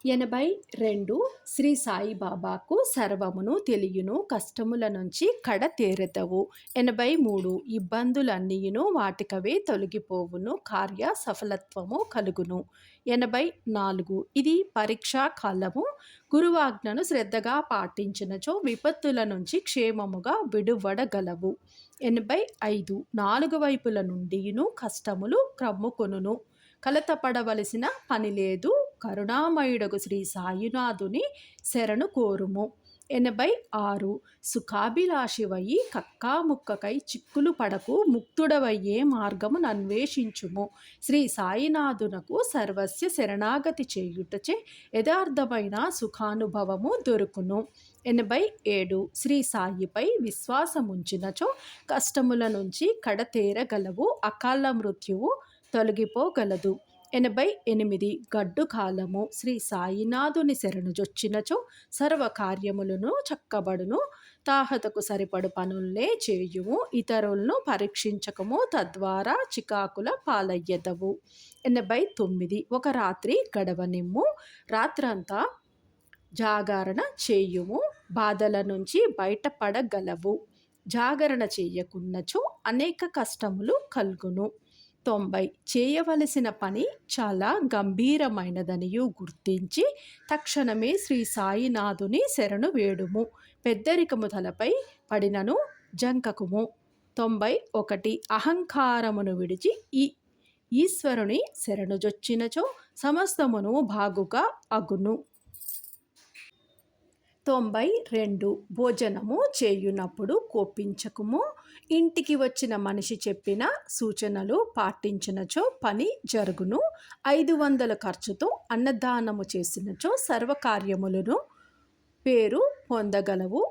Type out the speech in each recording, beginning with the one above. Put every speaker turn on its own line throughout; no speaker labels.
82 శ్రీ సాయిబాబాకు సర్వమును తెలియును కష్టముల నుంచి కడ తేరెదవు. 83 ఇబ్బందులన్నీయును వాటికవే తొలగిపోవును కార్య సఫలత్వము కలుగును. 84 ఇది పరీక్షా కాలము. గురువాజ్ఞను శ్రద్ధగా పాటించినచో విపత్తుల నుంచి క్షేమముగా విడువడగలవు. 85 నాలుగు వైపుల నుండియును కష్టములు క్రమ్ముకొనును. కలతపడవలసిన పని లేదు. కరుణామయుడగు శ్రీ సాయినాథుని శరణు కోరుము. 86 సుఖాభిలాషివయి కక్కాముక్కకై చిక్కులు పడకు ముక్తుడవయ్యే మార్గమును అన్వేషించుము. శ్రీ సాయినాథునకు సర్వస్య శరణాగతి చేయుటచే యథార్థమైన సుఖానుభవము దొరుకును. 87 శ్రీ సాయిపై విశ్వాసముంచినచో కష్టముల నుంచి కడతేరగలవు. అకాల మృత్యువు తొలగిపోగలదు. 88 గడ్డు కాలము. శ్రీ సాయినాథుని శరణుజొచ్చినచో సర్వకార్యములను చక్కబడును. తాహతకు సరిపడు పనుల్నే చేయుము. ఇతరులను పరీక్షించకము, తద్వారా చికాకుల పాలయ్యదవు. 89 ఒక రాత్రి గడవనిమ్ము. రాత్రంతా జాగరణ చేయుము. బాధల నుంచి బయటపడగలవు. జాగరణ చేయకున్నచో అనేక కష్టములు కలుగును. 90 చేయవలసిన పని చాలా గంభీరమైనదనియు గుర్తించి తక్షణమే శ్రీ సాయినాథుని శరణు వేడుము. పెద్దరికము తలపై పడినను జంకకుము. 91 అహంకారమును విడిచి ఈశ్వరుని శరణుజొచ్చినచో సమస్తమును బాగుగా అగును. 92 భోజనము చేయునప్పుడు కోపించకుము. ఇంటికి వచ్చిన మనిషి చెప్పిన సూచనలు పాటించినచో పని జరుగును. 500 ఖర్చుతో అన్నదానము చేసినచో సర్వకార్యములను పేరు పొందగలవు.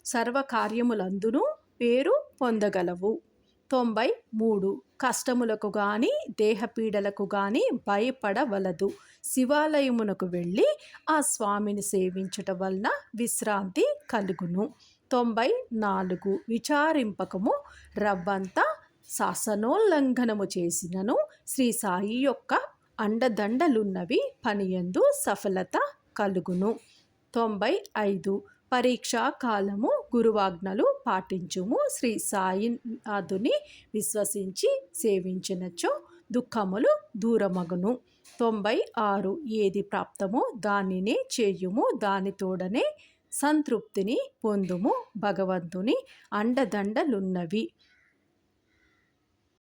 సర్వకార్యములందును పేరు పొందగలవు. 93 కష్టములకు గాని దేహపీడలకు గాని భయపడవలదు. శివాలయమునకు వెళ్ళి ఆ స్వామిని సేవించుట వలన విశ్రాంతి కలుగును. 94 విచారింపకము. రవ్వంత శాసనోల్లంఘనము చేసినను శ్రీ సాయి యొక్క అండదండలున్నవి. పనియందు సఫలత కలుగును. 95 పరీక్షా కాలము. గురువాజ్ఞలు పాటించుము. శ్రీ సాయినాథుని విశ్వసించి సేవించినచో దుఃఖములు దూరమగును. 96 ఏది ప్రాప్తమో దానినే చేయుము. దానితోడనే సంతృప్తిని పొందుము. భగవంతుని అండదండలున్నవి.